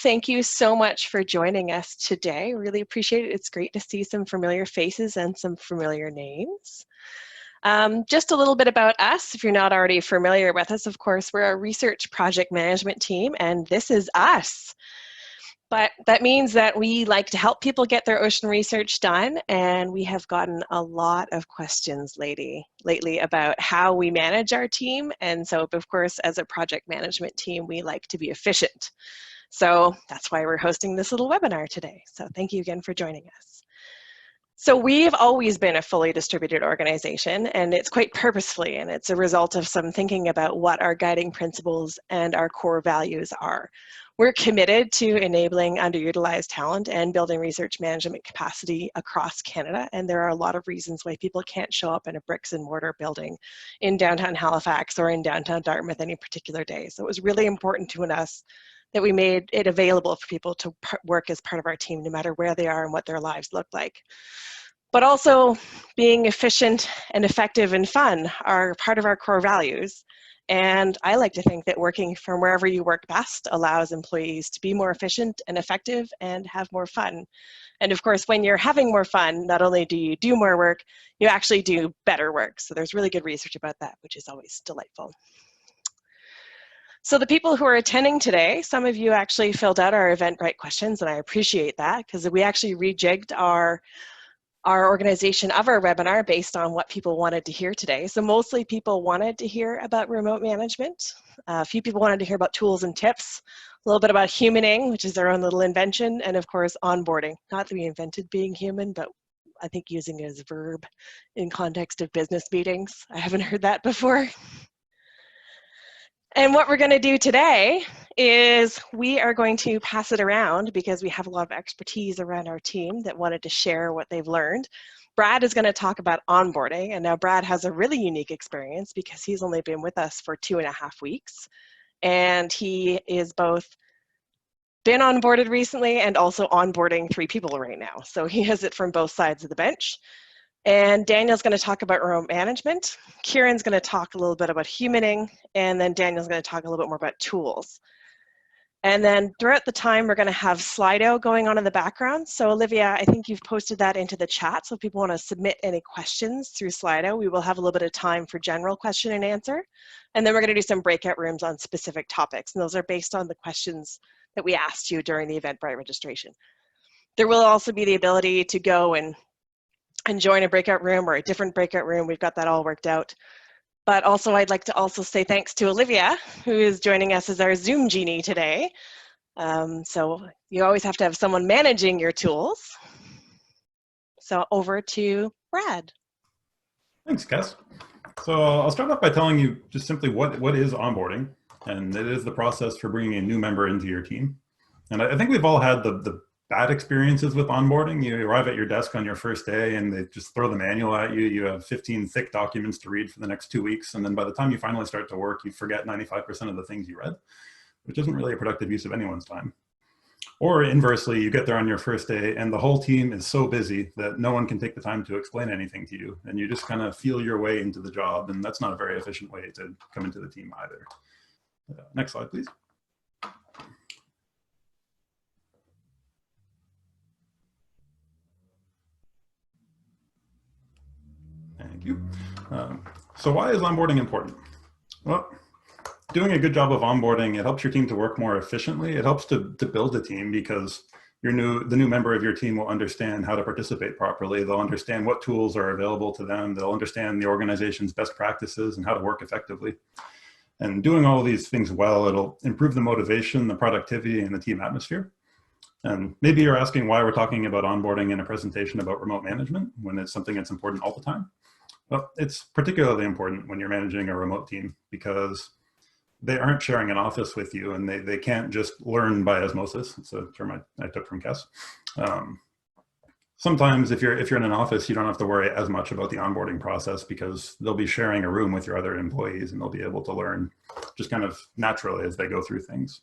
Thank you so much for joining us today. Really appreciate it. It's great to see some familiar faces and some familiar names. Just a little bit about us, if you're not already familiar with us, of course, we're a research project management team, and this is us. But that means that we like to help people get their ocean research done, and we have gotten a lot of questions lately about how we manage our team. And so, of course, as a project management team, we like to be efficient. So that's why we're hosting this little webinar today. So thank you again for joining us. So we've always been a fully distributed organization, and it's quite purposefully, and it's a result of some thinking about what our guiding principles and our core values are. We're committed to enabling underutilized talent and building research management capacity across Canada, and there are a lot of reasons why people can't show up in a bricks and mortar building in downtown Halifax or in downtown Dartmouth any particular day. So it was really important to us that we made it available for people to work as part of our team, no matter where they are and what their lives look like. But also being efficient and effective and fun are part of our core values. And I like to think that working from wherever you work best allows employees to be more efficient and effective and have more fun. And of course, when you're having more fun, not only do you do more work, you actually do better work. So there's really good research about that, which is always delightful. So the people who are attending today, some of you actually filled out our Eventbrite questions, and I appreciate that because we actually rejigged our organization of our webinar based on what people wanted to hear today. So mostly people wanted to hear about remote management. A few people wanted to hear about tools and tips, a little bit about humaning, which is our own little invention, and of course onboarding. Not that we invented being human, but I think using it as a verb in context of business meetings. I haven't heard that before. And what we're going to do today is we are going to pass it around because we have a lot of expertise around our team that wanted to share what they've learned. Brad is going to talk about onboarding, and now Brad has a really unique experience because he's only been with us for 2.5 weeks, and he is both been onboarded recently and also onboarding 3 people right now. So he has it from both sides of the bench. And Daniel's going to talk about remote management. Kieran's going to talk a little bit about humaning, and then Daniel's going to talk a little bit more about tools. And then throughout the time, we're going to have Slido going on in the background. So Olivia, I think you've posted that into the chat. So if people want to submit any questions through Slido, we will have a little bit of time for general question and answer. And then we're going to do some breakout rooms on specific topics. And those are based on the questions that we asked you during the Eventbrite registration. There will also be the ability to go and join a breakout room or a different breakout room. We've got that all worked out. But also I'd like to also say thanks to Olivia, who is joining us as our Zoom genie today. So you always have to have someone managing your tools. So over to Brad. Thanks, Cass. So I'll start off by telling you just simply what is onboarding. And it is the process for bringing a new member into your team. And I think we've all had the bad experiences with onboarding. You arrive at your desk on your first day and they just throw the manual at you. You have 15 thick documents to read for the next 2 weeks. And then by the time you finally start to work, you forget 95% of the things you read, which isn't really a productive use of anyone's time. Or inversely, you get there on your first day and the whole team is so busy that no one can take the time to explain anything to you. And you just kind of feel your way into the job. And that's not a very efficient way to come into the team either. Next slide, please. Thank you. So why is onboarding important? Well, doing a good job of onboarding, it helps your team to work more efficiently. It helps to build a team because the new member of your team will understand how to participate properly. They'll understand what tools are available to them. They'll understand the organization's best practices and how to work effectively. And doing all of these things well, it'll improve the motivation, the productivity, and the team atmosphere. And maybe you're asking why we're talking about onboarding in a presentation about remote management when it's something that's important all the time. Well, it's particularly important when you're managing a remote team because they aren't sharing an office with you and they can't just learn by osmosis. It's a term I took from Cass. Sometimes if you're in an office, you don't have to worry as much about the onboarding process because they'll be sharing a room with your other employees and they'll be able to learn just kind of naturally as they go through things.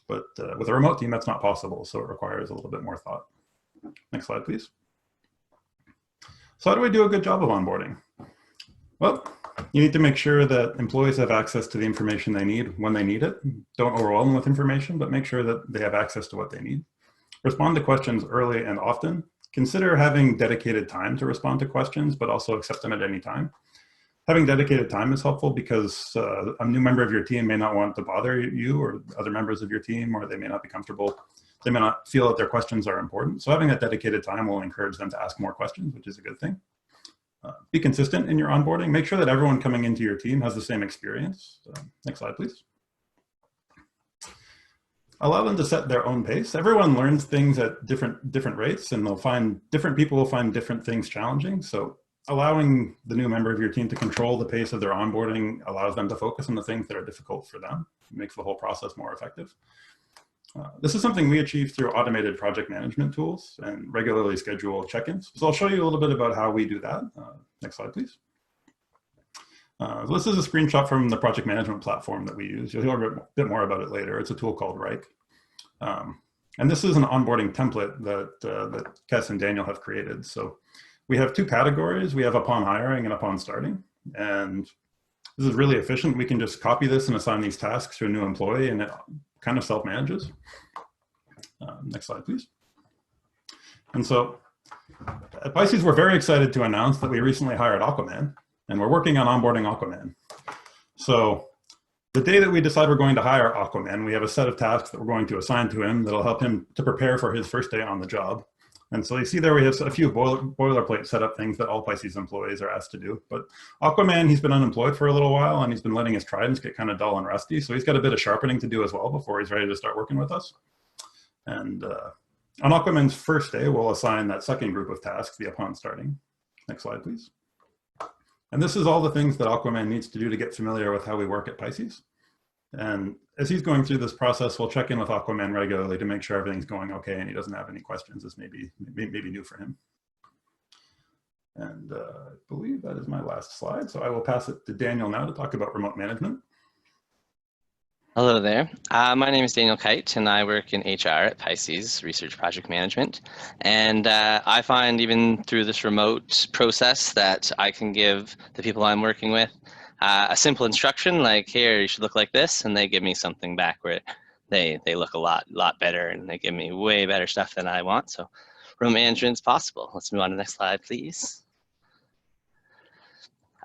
But with a remote team, that's not possible. So it requires a little bit more thought. Next slide, please. So how do we do a good job of onboarding? Well, You need to make sure that employees have access to the information they need when they need it. Don't overwhelm them with information, but make sure that they have access to what they need. Respond to questions early and often. Consider having dedicated time to respond to questions, but also accept them at any time. Having dedicated time is helpful because a new member of your team may not want to bother you or other members of your team, or they may not be comfortable. They may not feel that their questions are important. So having that dedicated time will encourage them to ask more questions, which is a good thing. Be consistent in your onboarding. Make sure that everyone coming into your team has the same experience. Next slide, please. Allow them to set their own pace. Everyone learns things at different rates, and different people will find different things challenging. So allowing the new member of your team to control the pace of their onboarding allows them to focus on the things that are difficult for them. It makes the whole process more effective. This is something we achieve through automated project management tools and regularly scheduled check-ins. So I'll show you a little bit about how we do that. Next slide, please. This is a screenshot from the project management platform that we use. You'll hear a bit more about it later. It's a tool called Rike. And this is an onboarding template that Kes and Daniel have created. So we have two categories. We have upon hiring and upon starting. And this is really efficient. We can just copy this and assign these tasks to a new employee, and it kind of self-manages. Next slide, please. And so at Pisces, we're very excited to announce that we recently hired Aquaman, and we're working on onboarding Aquaman. So the day that we decide we're going to hire Aquaman, we have a set of tasks that we're going to assign to him that'll help him to prepare for his first day on the job. And so you see there we have a few boilerplate setup things that all Pisces employees are asked to do. But Aquaman, he's been unemployed for a little while, and he's been letting his tridents get kind of dull and rusty. So he's got a bit of sharpening to do as well before he's ready to start working with us. And on Aquaman's first day, we'll assign that second group of tasks, the upon starting. Next slide, please. And this is all the things that Aquaman needs to do to get familiar with how we work at Pisces. And as he's going through this process, we'll check in with Aquaman regularly to make sure everything's going okay and he doesn't have any questions. This may be new for him. And I believe that is my last slide. So I will pass it to Daniel now to talk about remote management. Hello there. My name is Daniel Kite, and I work in HR at Pisces Research Project Management. And I find even through this remote process that I can give the people I'm working with a simple instruction like, here, you should look like this, and they give me something back where they look a lot better, and they give me way better stuff than I want. So remote management is possible. Let's move on to the next slide, please.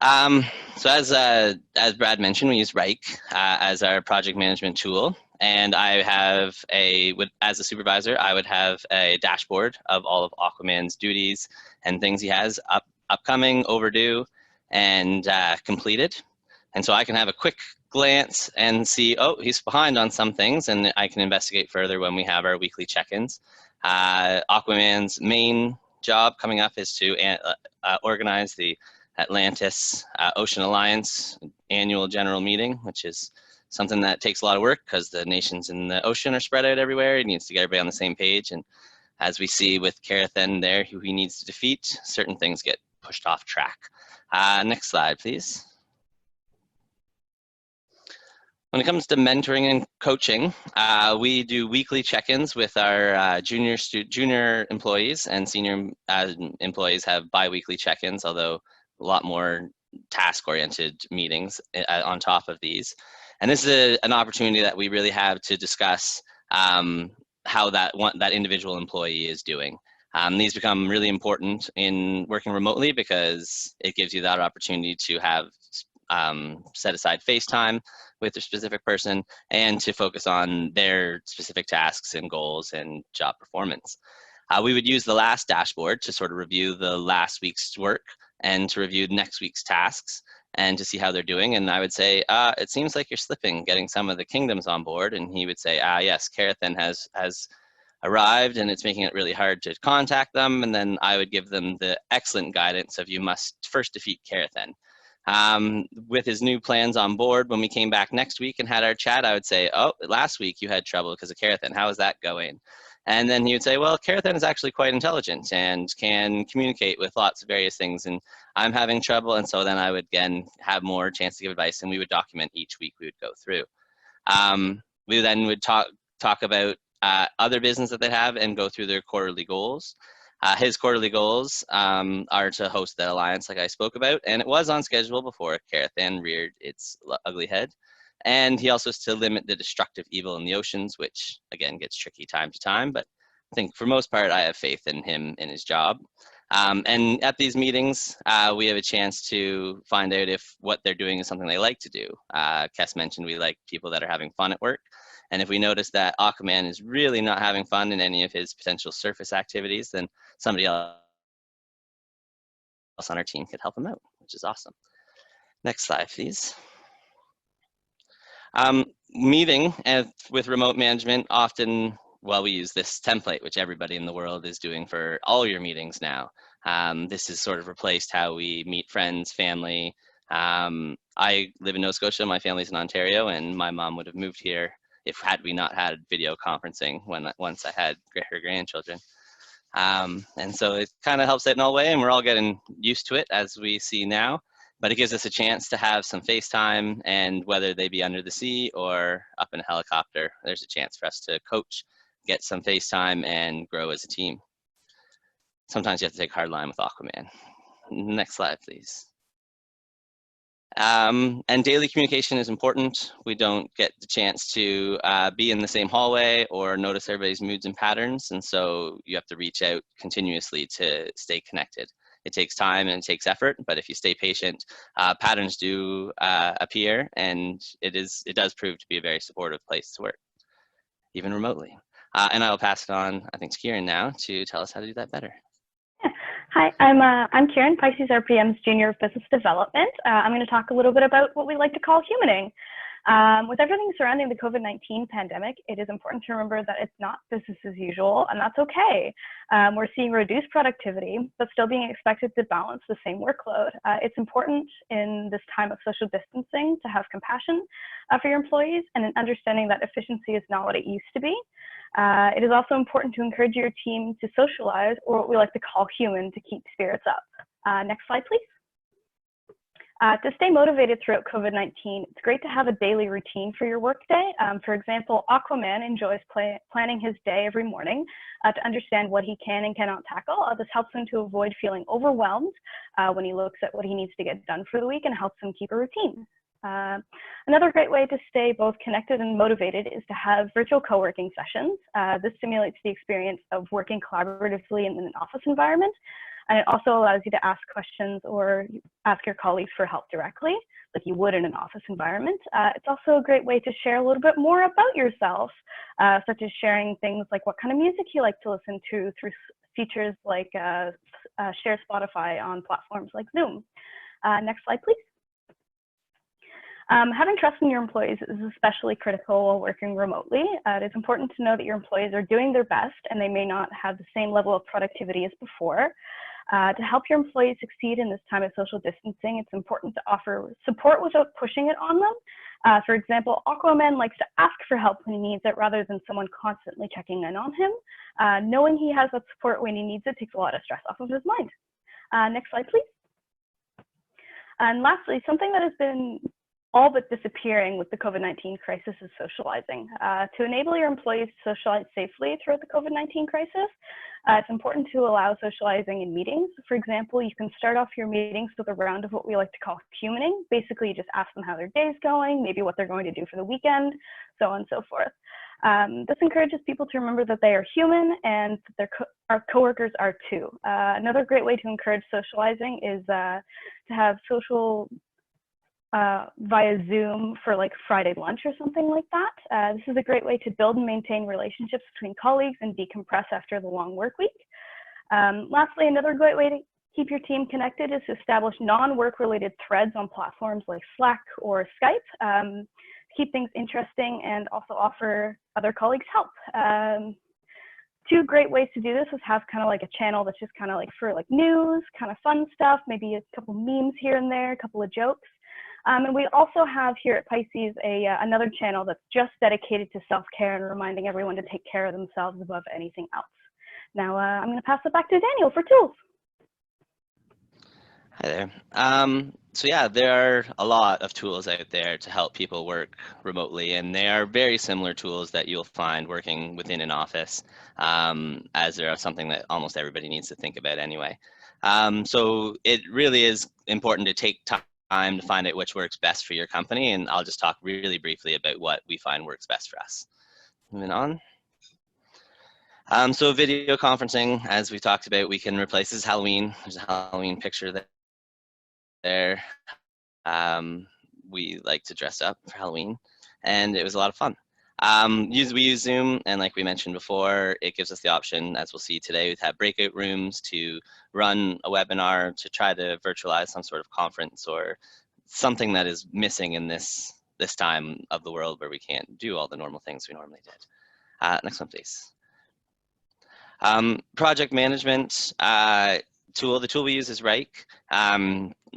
So as Brad mentioned, we use Rike as our project management tool, and I have as a supervisor, I would have a dashboard of all of Aquaman's duties and things he has upcoming, overdue, and completed. And so I can have a quick glance and see, oh, he's behind on some things, and I can investigate further when we have our weekly check-ins. Aquaman's main job coming up is to organize the Atlantis Ocean Alliance annual general meeting, which is something that takes a lot of work because the nations in the ocean are spread out everywhere. He needs to get everybody on the same page. And as we see with Carathen there, who he needs to defeat, certain things get pushed off track. Next slide, please. When it comes to mentoring and coaching, we do weekly check-ins with our junior employees, and senior employees have bi-weekly check-ins, although a lot more task-oriented meetings on top of these. And this is an opportunity that we really have to discuss how that individual employee is doing. These become really important in working remotely because it gives you that opportunity to have set aside face time with a specific person and to focus on their specific tasks and goals and job performance. We would use the last dashboard to sort of review the last week's work and to review next week's tasks and to see how they're doing. And I would say, it seems like you're slipping, getting some of the kingdoms on board. And he would say, yes, Carathen has arrived and it's making it really hard to contact them. And then I would give them the excellent guidance of, you must first defeat Carathen. With his new plans on board, when we came back next week and had our chat, I would say, oh, last week you had trouble because of Carathen. How is that going? And then he would say, well, Carathen is actually quite intelligent and can communicate with lots of various things, and I'm having trouble. And so then I would, again, have more chance to give advice, and we would document each week we would go through. We then would talk about other business that they have and go through their quarterly goals. His quarterly goals are to host the alliance like I spoke about, and it was on schedule before Carathan reared its ugly head. And he also is to limit the destructive evil in the oceans, which again gets tricky time to time, but I think for most part I have faith in him in his job. And at these meetings, we have a chance to find out if what they're doing is something they like to do. Kes mentioned we like people that are having fun at work. And if we notice that Aquaman is really not having fun in any of his potential surface activities, then somebody else on our team could help him out, which is awesome. Next slide, please. Meeting with remote management often, well, we use this template, which everybody in the world is doing for all your meetings now. This has sort of replaced how we meet friends, family. I live in Nova Scotia, my family's in Ontario, and my mom would have moved here had we not had video conferencing once I had her grandchildren. And so it kind of helps it in all way, and we're all getting used to it as we see now, but it gives us a chance to have some FaceTime, and whether they be under the sea or up in a helicopter, there's a chance for us to coach, get some FaceTime, and grow as a team. Sometimes you have to take a hard line with Aquaman. Next slide, please. And daily communication is important. We don't get the chance to be in the same hallway or notice everybody's moods and patterns, and so you have to reach out continuously to stay connected. It takes time and it takes effort, but if you stay patient, patterns do appear, and it does prove to be a very supportive place to work, even remotely. And I will pass it on, I think, to Kieran now to tell us how to do that better. Hi, I'm Kieran, Pisces RPM's Junior of Business Development. I'm going to talk a little bit about what we like to call humaning. With everything surrounding the COVID-19 pandemic, it is important to remember that it's not business as usual, and that's okay. We're seeing reduced productivity, but still being expected to balance the same workload. It's important in this time of social distancing to have compassion for your employees and an understanding that efficiency is not what it used to be. It is also important to encourage your team to socialize, or what we like to call human, to keep spirits up. Next slide, please. To stay motivated throughout COVID-19, it's great to have a daily routine for your workday. For example, Aquaman enjoys planning his day every morning to understand what he can and cannot tackle. This helps him to avoid feeling overwhelmed when he looks at what he needs to get done for the week, and helps him keep a routine. Another great way to stay both connected and motivated is to have virtual co-working sessions. This simulates the experience of working collaboratively in an office environment, and it also allows you to ask questions or ask your colleagues for help directly, like you would in an office environment. It's also a great way to share a little bit more about yourself, such as sharing things like what kind of music you like to listen to through features like Share Spotify on platforms like Zoom. Next slide, please. Having trust in your employees is especially critical while working remotely. It is important to know that your employees are doing their best, and they may not have the same level of productivity as before. To help your employees succeed in this time of social distancing, it's important to offer support without pushing it on them. For example, Aquaman likes to ask for help when he needs it, rather than someone constantly checking in on him. Knowing he has that support when he needs it takes a lot of stress off of his mind. Next slide, please. And lastly, something that has been all but disappearing with the COVID-19 crisis is socializing. To enable your employees to socialize safely throughout the COVID-19 crisis, it's important to allow socializing in meetings. For example, you can start off your meetings with a round of what we like to call humaning. Basically, you just ask them how their day's going, maybe what they're going to do for the weekend, so on and so forth. This encourages people to remember that they are human, and that our coworkers are too. Another great way to encourage socializing is to have social via Zoom for like Friday lunch or something like that. This is a great way to build and maintain relationships between colleagues and decompress after the long work week. Lastly, another great way to keep your team connected is to establish non-work related threads on platforms like Slack or Skype. Keep things interesting and also offer other colleagues help. Two great ways to do this is have kind of like a channel that's just kind of like for like news, kind of fun stuff, maybe a couple memes here and there, a couple of jokes. And we also have here at Pisces another channel that's just dedicated to self-care and reminding everyone to take care of themselves above anything else. Now I'm going to pass it back to Daniel for tools. Hi there. So yeah, there are a lot of tools out there to help people work remotely, and they are very similar tools that you'll find working within an office, as they're something that almost everybody needs to think about anyway. So it really is important to take time to find out which works best for your company, and I'll just talk really briefly about what we find works best for us. Moving on. So video conferencing, as we talked about, we can replace. This is Halloween. There's a Halloween picture there. We like to dress up for Halloween, and it was a lot of fun. We use Zoom, and like we mentioned before, it gives us the option, as we'll see today, to have breakout rooms, to run a webinar, to try to virtualize some sort of conference or something that is missing in this time of the world where we can't do all the normal things we normally did. Next one, please. Project management tool. The tool we use is Rike.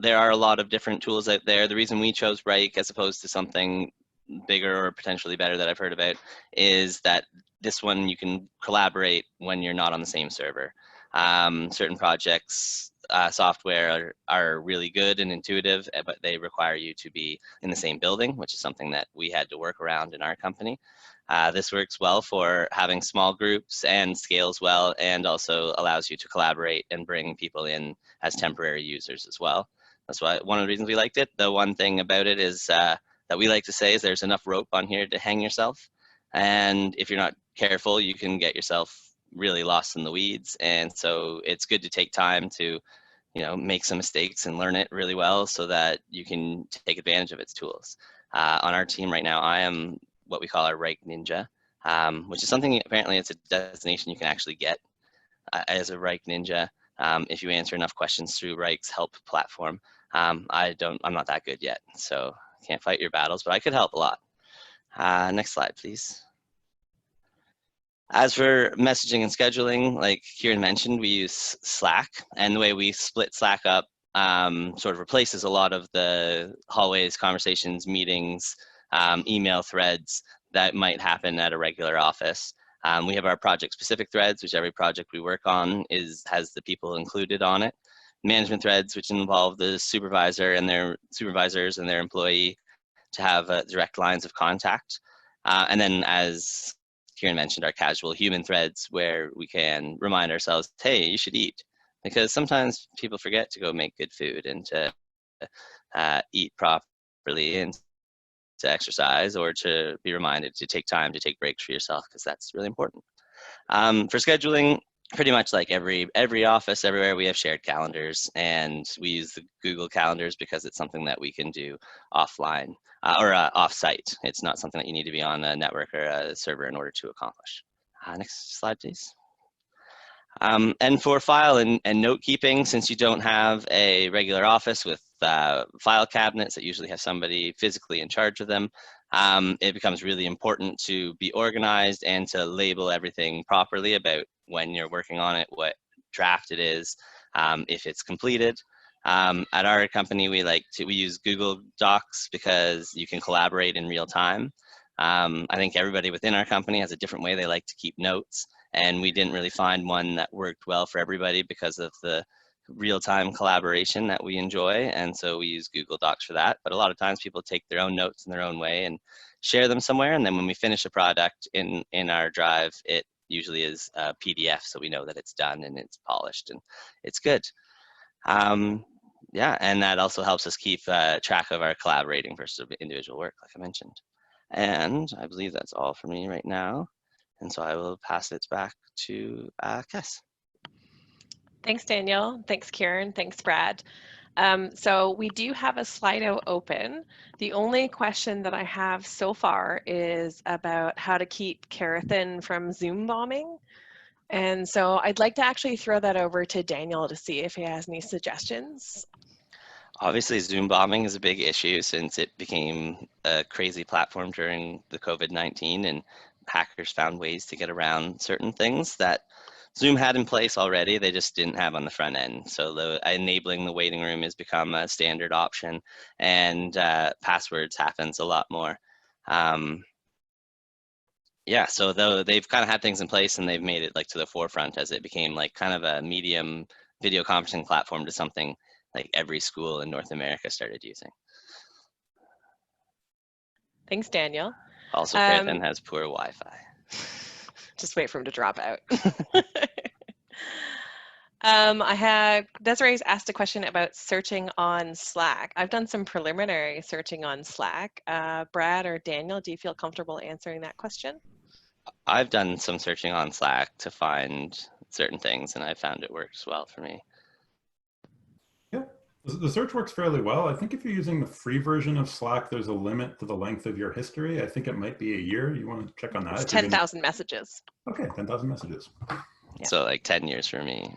There are a lot of different tools out there. The reason we chose Rike as opposed to something bigger or potentially better that I've heard about is that this one you can collaborate when you're not on the same server. Certain projects, software are really good and intuitive, but they require you to be in the same building, which is something that we had to work around in our company. This works well for having small groups and scales well, and also allows you to collaborate and bring people in as temporary users as well. That's why one of the reasons we liked it. The one thing about it is that we like to say is there's enough rope on here to hang yourself. And if you're not careful, you can get yourself really lost in the weeds. And so it's good to take time to, make some mistakes and learn it really well so that you can take advantage of its tools. On our team right now, I am what we call our Rike Ninja, which is something, apparently it's a designation you can actually get as a Rike Ninja if you answer enough questions through Rike's help platform. I'm not that good yet, so can't fight your battles, but I could help a lot. Next slide, please. As for messaging and scheduling, like Kieran mentioned, we use Slack, and the way we split Slack up sort of replaces a lot of the hallways, conversations, meetings, email threads that might happen at a regular office. We have our project-specific threads, which every project we work on has the people included on it. Management threads, which involve the supervisor and their supervisors and their employee to have direct lines of contact. And then, as Kieran mentioned, our casual human threads, where we can remind ourselves, hey, you should eat. Because sometimes people forget to go make good food and to eat properly and to exercise, or to be reminded to take time to take breaks for yourself, because that's really important. For scheduling, pretty much like every office, everywhere, we have shared calendars, and we use the Google calendars because it's something that we can do offline or off-site. It's not something that you need to be on a network or a server in order to accomplish. Next slide, please. And for file and note keeping, since you don't have a regular office with file cabinets that usually have somebody physically in charge of them, it becomes really important to be organized and to label everything properly about when you're working on it, what draft it is, if it's completed. At our company, we use Google Docs because you can collaborate in real time. I think everybody within our company has a different way they like to keep notes, and we didn't really find one that worked well for everybody because of the real-time collaboration that we enjoy, and so we use Google Docs for that. But a lot of times people take their own notes in their own way and share them somewhere, and then when we finish a product in our drive, it usually is a PDF, so we know that it's done and it's polished and it's good. Yeah, and that also helps us keep track of our collaborating versus individual work, like I mentioned. And I believe that's all for me right now. And so I will pass it back to Kes. Thanks, Daniel. Thanks, Kieran. Thanks, Brad. So we do have a Slido open. The only question that I have so far is about how to keep Karathan from Zoom bombing. And so I'd like to actually throw that over to Daniel to see if he has any suggestions. Obviously, Zoom bombing is a big issue since it became a crazy platform during the COVID-19, and hackers found ways to get around certain things that Zoom had in place already, they just didn't have on the front end. So enabling the waiting room has become a standard option, and passwords happens a lot more. Yeah, so though they've kind of had things in place, and they've made it like to the forefront as it became like kind of a medium video conferencing platform to something like every school in North America started using. Thanks, Daniel. Also, Britain has poor Wi-Fi. Just wait for him to drop out. I had Desiree's asked a question about searching on Slack. I've done some preliminary searching on Slack. Brad or Daniel, do you feel comfortable answering that question? I've done some searching on Slack to find certain things, and I found it works well for me. Yeah, the search works fairly well. I think if you're using the free version of Slack, there's a limit to the length of your history. I think it might be a year. You want to check on that? It's 10,000 messages. Okay, 10,000 messages. Yeah. So like 10 years for me.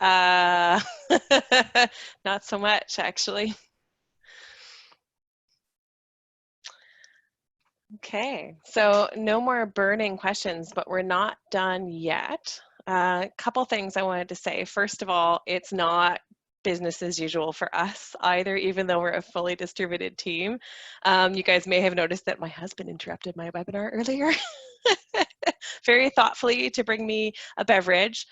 Not so much, actually. Okay, so no more burning questions, but we're not done yet. A couple things I wanted to say. First of all, it's not business as usual for us either, even though we're a fully distributed team. You guys may have noticed that my husband interrupted my webinar earlier very thoughtfully to bring me a beverage.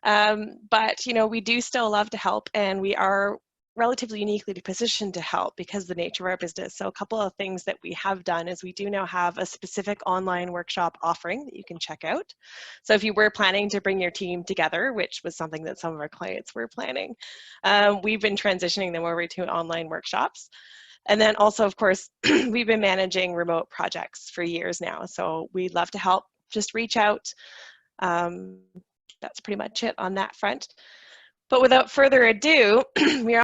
But, you know, we do still love to help, and we are relatively uniquely positioned to help because of the nature of our business. So a couple of things that we have done is we do now have a specific online workshop offering that you can check out. So if you were planning to bring your team together, which was something that some of our clients were planning, we've been transitioning them over to online workshops. And then also, of course, we've been managing remote projects for years now. So we'd love to help. Just reach out. That's pretty much it on that front. But without further ado, we are